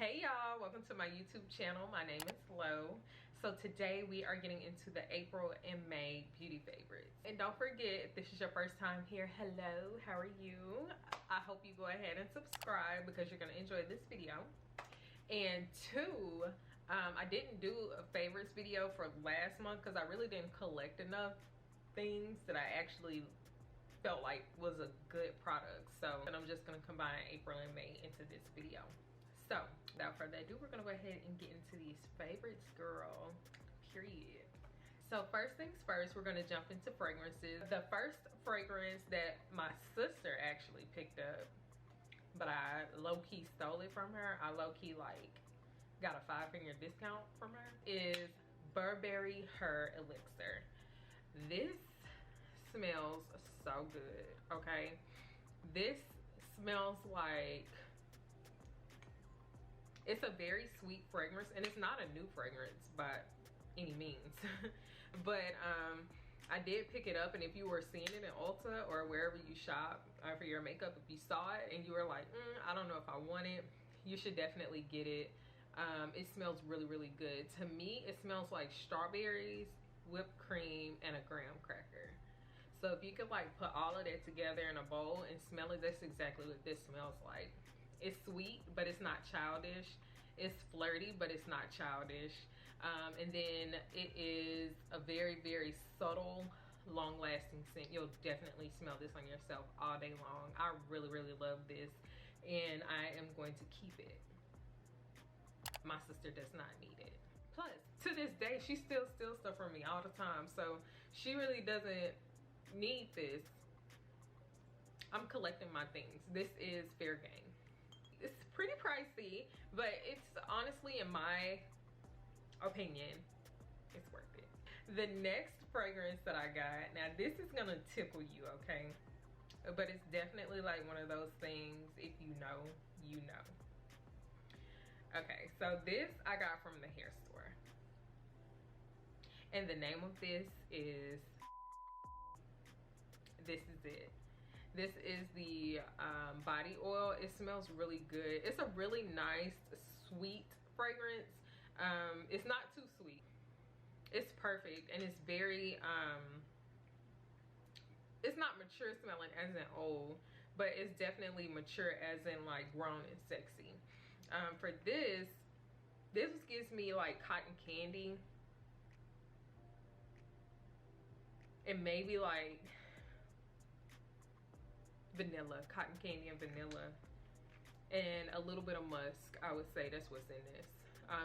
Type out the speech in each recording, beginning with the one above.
Hey y'all, welcome to my YouTube channel. My name is Lo. So today we are getting into the April and May beauty favorites. And don't forget, if this is your first time here, hello, how are you? I hope you go ahead and subscribe because you're gonna enjoy this video. And two, I didn't do a favorites video for last month because I really didn't collect enough things that I actually felt like was a good product. So, and I'm just gonna combine April and May into this video. So without further ado, we're gonna go ahead and get into these favorites, girl, period. So first things first, we're gonna jump into fragrances. The first fragrance that my sister actually picked up, but I low-key stole it from her, I low-key like got a 5-finger discount from her, is Burberry Her Elixer. This smells so good, okay? This smells like, it's a very sweet fragrance, and it's not a new fragrance by any means. But I did pick it up, and if you were seeing it in Ulta or wherever you shop for your makeup, if you saw it and you were like, I don't know if I want it, you should definitely get it. It smells really, really good. To me, it smells like strawberries, whipped cream, and a graham cracker. So if you could like put all of that together in a bowl and smell it, that's exactly what this smells like. It's sweet, but it's not childish. It's flirty, but it's not childish. And then it is a very, very subtle, long-lasting scent. You'll definitely smell this on yourself all day long. I really, really love this, and I am going to keep it. My sister does not need it. Plus, to this day, she still steals stuff from me all the time, so she really doesn't need this. I'm collecting my things. This is fair game. It's pretty pricey, but it's honestly, in my opinion, it's worth it. The next fragrance that I got, now this is gonna tickle you, okay? But it's definitely like one of those things, if you know, you know. Okay, so this I got from the hair store. And the name of this is, this is it. This is the body oil. It smells really good. It's a really nice, sweet fragrance. It's not too sweet. It's perfect, and it's very, it's not mature smelling as in old, but it's definitely mature as in like grown and sexy. For this gives me like cotton candy. And maybe like vanilla, cotton candy and vanilla, and a little bit of musk. I would say that's what's in this.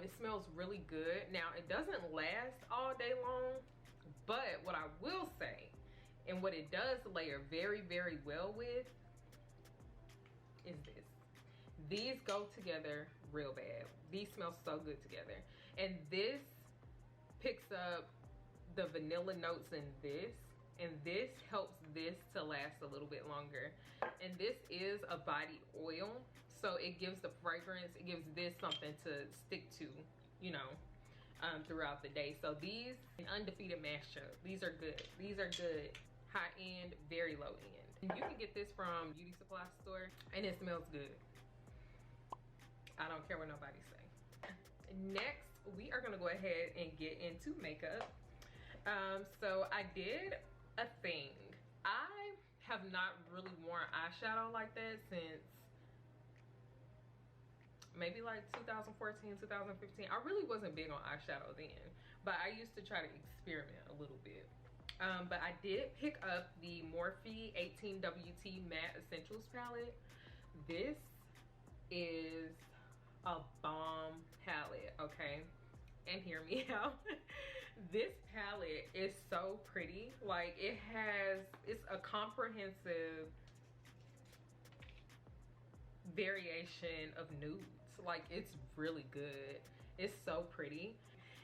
It smells really good. Now it doesn't last all day long, but what I will say, and what it does layer very, very well with, is this. These go together real bad. These smell so good together, and this picks up the vanilla notes in this, and this helps this to last a little bit longer. And this is a body oil, so it gives the fragrance, it gives this something to stick to, you know, throughout the day. So these, an undefeated mashup. These are good. These are good. High end, very low end. And you can get this from beauty supply store, and it smells good. I don't care what nobody say. Next, we are gonna go ahead and get into makeup. So I did a thing. I have not really worn eyeshadow like that since maybe like 2014, 2015. I really wasn't big on eyeshadow then, but I used to try to experiment a little bit. But I did pick up the Morphe 18WT Matte Essentials palette. This is a bomb palette, okay? And hear me out. This palette is so pretty. Like, it's a comprehensive variation of nudes. Like, it's really good. It's so pretty.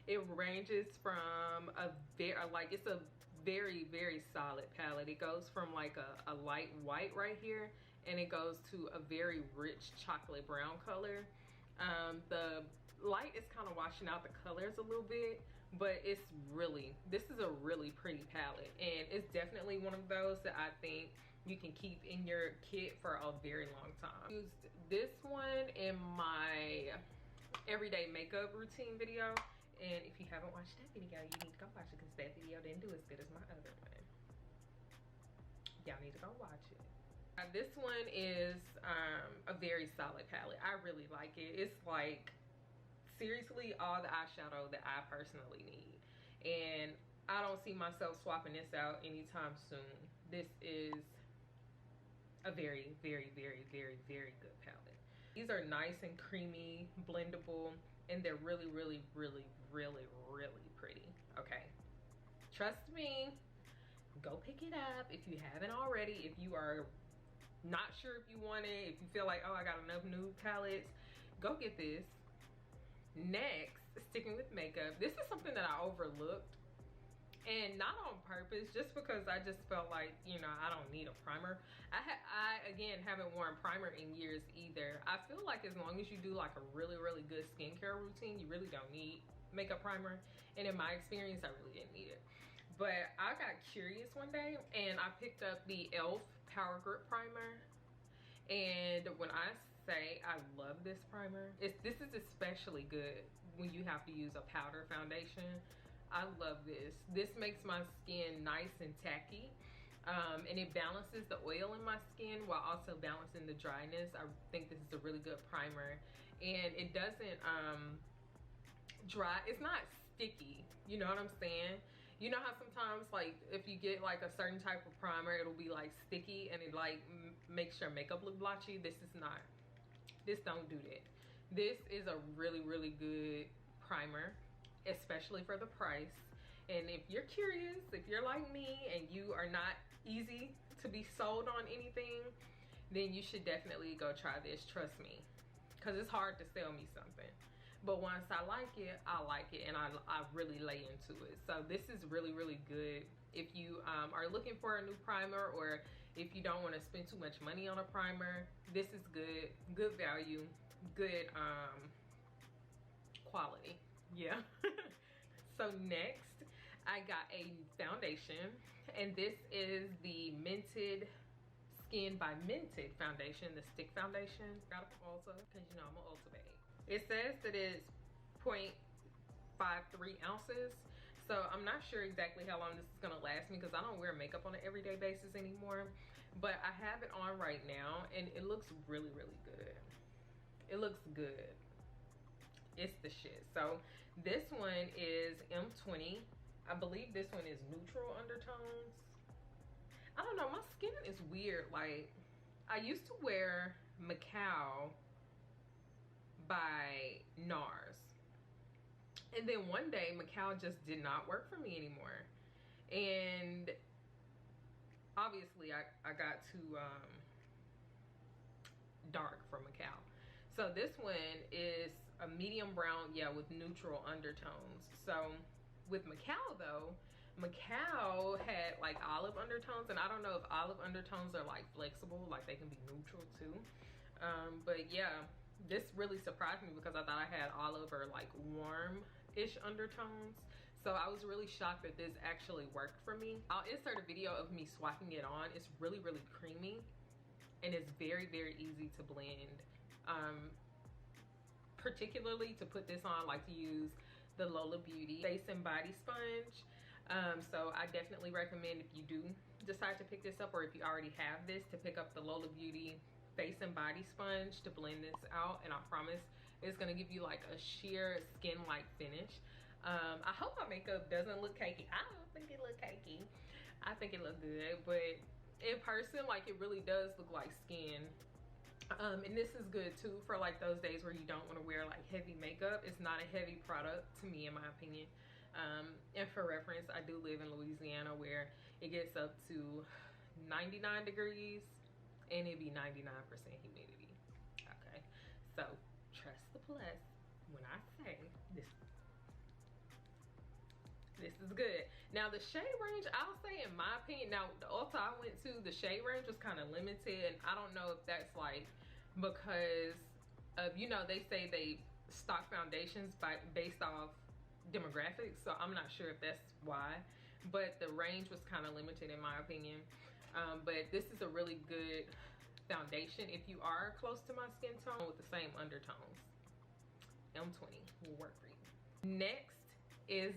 It ranges from it's a very, very solid palette. It goes from like a light white right here, and it goes to a very rich chocolate brown color. The light is kind of washing out the colors a little bit, but this is a really pretty palette, and it's definitely one of those that I think you can keep in your kit for a very long time. I used this one in my everyday makeup routine video. And if you haven't watched that video, you need to go watch it because that video didn't do as good as my other one. Y'all need to go watch it. This one is a very solid palette. I really like it. It's like seriously all the eyeshadow that I personally need. And I don't see myself swapping this out anytime soon. This is a very, very, very, very, very good palette. These are nice and creamy, blendable, and they're really, really, really, really, really pretty. Okay, trust me, go pick it up if you haven't already. If you are not sure if you want it, if you feel like, oh, I got enough nude palettes, go get this. Next, sticking with makeup, this is something that I overlooked, and not on purpose, just because I just felt like, you know, I don't need a primer. I again haven't worn primer in years either. I feel like as long as you do like a really, really good skincare routine, you really don't need makeup primer. And in my experience, I really didn't need it. But I got curious one day and I picked up the e.l.f. Power Grip Primer. And when I say I love this primer, this is especially good when you have to use a powder foundation. I love this. This makes my skin nice and tacky. And it balances the oil in my skin while also balancing the dryness. I think this is a really good primer. And it doesn't dry. It's not sticky. You know what I'm saying? You know how sometimes like if you get like a certain type of primer, it'll be like sticky and it like makes your makeup look blotchy. This is not. This don't do that. This is a really, really good primer, especially for the price. And if you're curious, if you're like me and you are not easy to be sold on anything, then you should definitely go try this. Trust me, because it's hard to sell me something, but once I like it, and I really lay into it. So this is really, really good if you are looking for a new primer, or if you don't want to spend too much money on a primer. This is good value, good quality. Yeah. So next I got a foundation, and this is the Mented Skin by Mented foundation, the stick foundation. Got it from Ulta because you know I'm an Ulta babe. It says that it's 0.53 ounces, so I'm not sure exactly how long this is gonna last me because I don't wear makeup on an everyday basis anymore. But I have it on right now and it looks really, really good. It looks good. It's the shit. So this one is M20. I believe this one is neutral undertones. I don't know, my skin is weird. Like, I used to wear Macao by NARS, and then one day Macao just did not work for me anymore, and obviously I got too dark for Macao. So this one is a medium brown, yeah, with neutral undertones. So with Macao though, Macao had like olive undertones, and I don't know if olive undertones are like flexible, like they can be neutral too. But yeah, this really surprised me because I thought I had olive or like warm-ish undertones. So I was really shocked that this actually worked for me. I'll insert a video of me swiping it on. It's really, really creamy, and it's very, very easy to blend. Particularly to put this on, I like to use the LOLA Beauty Face and Body Sponge. So I definitely recommend, if you do decide to pick this up, or if you already have this, to pick up the LOLA Beauty Face and Body Sponge to blend this out. And I promise it's gonna give you like a sheer skin-like finish. I hope my makeup doesn't look cakey. I don't think it look cakey. I think it look good, but in person, like, it really does look like skin. And this is good too for like those days where you don't want to wear like heavy makeup. It's not a heavy product to me, in my opinion. And for reference, I do live in Louisiana where it gets up to 99 degrees and it'd be 99% humidity. Okay, so trust the plus when I say this is good. Now the shade range, I'll say, in my opinion, now the Ulta I went to, the shade range was kind of limited, and I don't know if that's like because of, you know, they say they stock foundations based off demographics, so I'm not sure if that's why, but the range was kind of limited in my opinion. But this is a really good foundation if you are close to my skin tone with the same undertones. M20 will work for you. Next is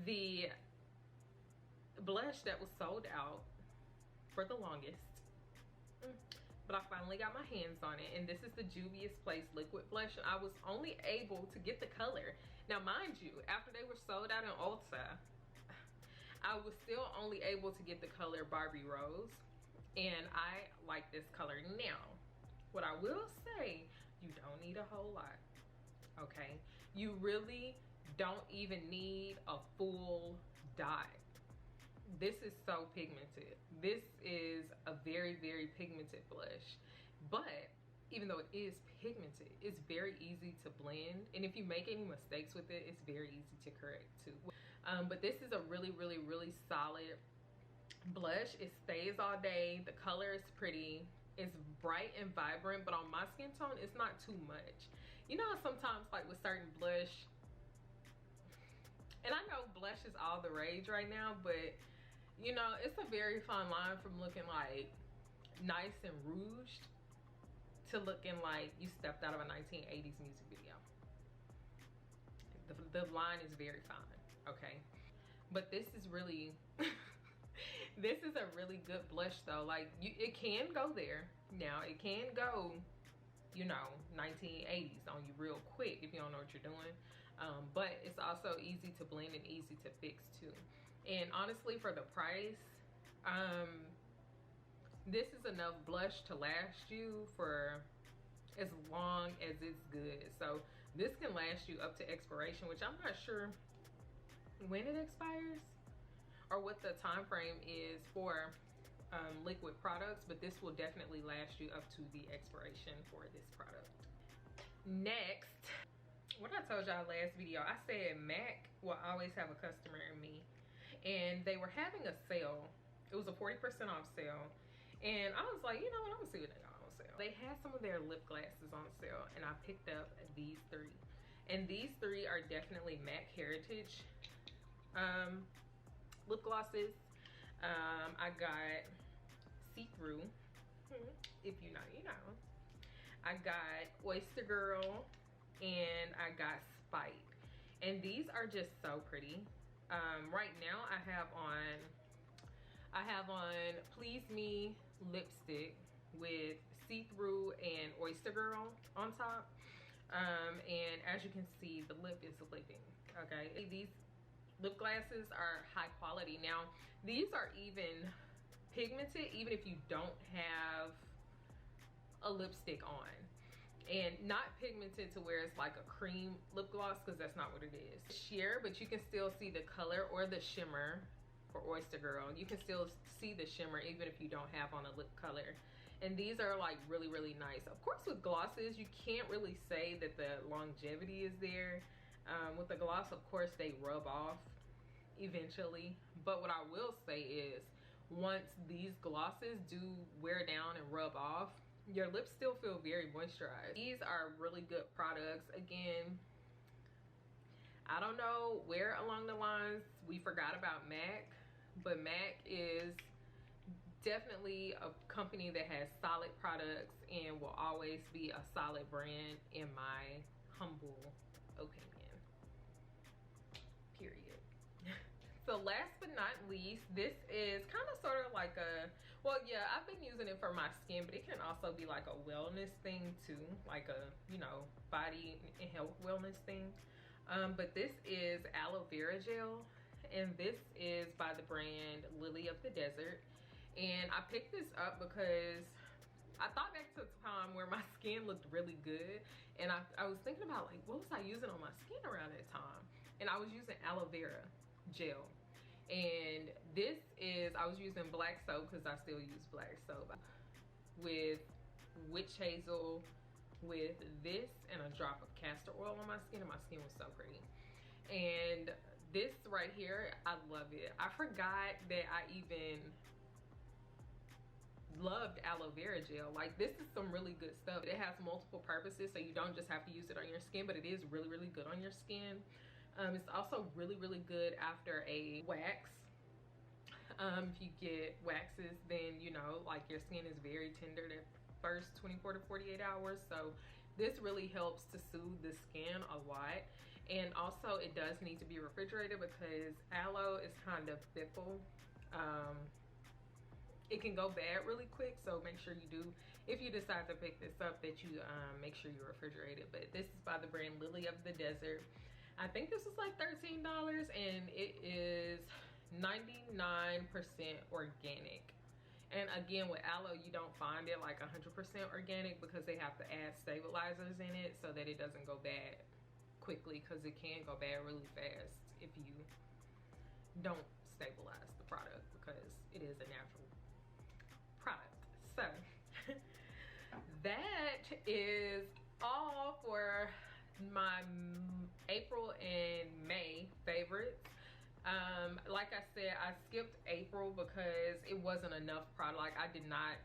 the blush that was sold out for the longest, but I finally got my hands on it, and this is the Juvia's Place liquid blush. I was only able to get the color. Now mind you, after they were sold out in Ulta, I was still only able to get the color Barbie Rose, and I like this color. Now what I will say, you don't need a whole lot, okay? You really don't even need a full dot. This is so pigmented. This is a very, very pigmented blush, but even though it is pigmented, it's very easy to blend, and if you make any mistakes with it, it's very easy to correct too. But this is a really, really, really solid blush. It stays all day. The color is pretty. It's bright and vibrant, but on my skin tone, it's not too much. You know, sometimes like with certain blush, and I know blush is all the rage right now, but you know, it's a very fine line from looking like nice and rouged to looking like you stepped out of a 1980s music video. The line is very fine, okay? But this is really, this is a really good blush though. Like, it can go there. Now, it can go, you know, 1980s on you real quick if you don't know what you're doing. But it's also easy to blend and easy to fix too. And honestly, for the price, this is enough blush to last you for as long as it's good. So this can last you up to expiration, which I'm not sure when it expires or what the time frame is for liquid products, but this will definitely last you up to the expiration for this product. Next, what I told y'all last video, I said MAC will always have a customer in me, and they were having a sale. It was a 40% off sale, and I was like, you know what, I'm gonna see what they got on sale. They had some of their lip glosses on sale, and I picked up these three, and these three are definitely MAC Heritage lip glosses. I got CTHRU, if you know, you know. I got Oyster Girl, and I got Spike, and these are just so pretty. Right now I have on Please Me lipstick with CTHRU and Oyster Girl on top, and as you can see, the lip is lipping. Okay, these lip glosses are high quality. Now these are even pigmented even if you don't have a lipstick on, and not pigmented to where it's like a cream lip gloss, because that's not what it is. Sheer, but you can still see the color, or the shimmer for Oyster Girl. You can still see the shimmer even if you don't have on a lip color. And these are like really, really nice. Of course, with glosses, you can't really say that the longevity is there. With the gloss, of course, they rub off eventually. But what I will say is, once these glosses do wear down and rub off, your lips still feel very moisturized. These are really good products. Again, I don't know where along the lines we forgot about MAC, but MAC is definitely a company that has solid products and will always be a solid brand in my humble opinion, period. So last but not least, this is kind of sort of like a, well, yeah, I've been using it for my skin, but it can also be like a wellness thing too, like a, you know, body and health wellness thing. But this is Aloe Vera gel, and this is by the brand Lily of the Desert. And I picked this up because I thought back to a time where my skin looked really good, and I was thinking about, like, what was I using on my skin around that time? And I was using aloe vera gel. And this is, I was using black soap, because I still use black soap, with witch hazel, with this, and a drop of castor oil on my skin, and my skin was so pretty. And this right here, I love it. I forgot that I even loved aloe vera gel. Like, this is some really good stuff. It has multiple purposes, so you don't just have to use it on your skin, but it is really, really good on your skin. It's also really, really good after a wax. If you get waxes, then, you know, like, your skin is very tender the first 24 to 48 hours. So This really helps to soothe the skin a lot. And also it does need to be refrigerated because aloe is kind of fickle. It can go bad really quick, so make sure you do, if you decide to pick this up, that you make sure you refrigerate it. But this is by the brand Lily of the Desert. I think this is like $13, and it is 99% organic. And again, with aloe, you don't find it like 100% organic because they have to add stabilizers in it so that it doesn't go bad quickly, because it can go bad really fast if you don't stabilize the product, because it is a natural product. So that is all for my April and May favorites. Like I said, I skipped April because it wasn't enough product. Like, I did not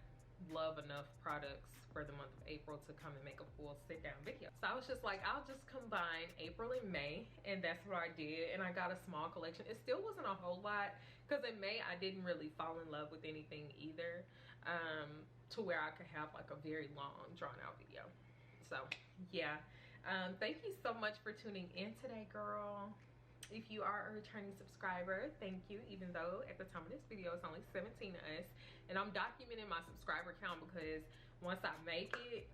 love enough products for the month of April to come and make a full sit down video. So I was just like, I'll just combine April and May, and that's what I did. And I got a small collection. It still wasn't a whole lot because in May I didn't really fall in love with anything either, to where I could have like a very long drawn out video. So yeah, thank you so much for tuning in today, girl. If you are a returning subscriber, thank you, even though at the time of this video it's only 17 of us. And I'm documenting my subscriber count because once I make it,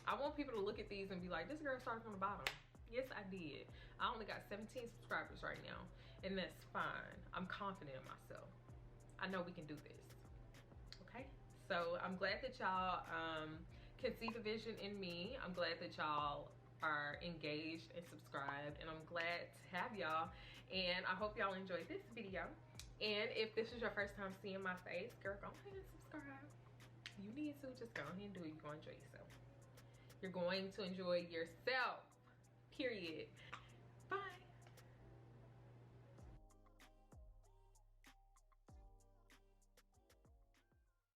I want people to look at these and be like, this girl started from the bottom. Yes, I did. I only got 17 subscribers right now, and that's fine. I'm confident in myself. I know we can do this, okay? So I'm glad that y'all can see the vision in me. I'm glad that y'all are engaged and subscribed, and I'm glad to have y'all, and I hope y'all enjoyed this video. And if this is your first time seeing my face, girl, go ahead and subscribe. You need to just go ahead and do it. You're going to enjoy yourself. You're going to enjoy yourself, period.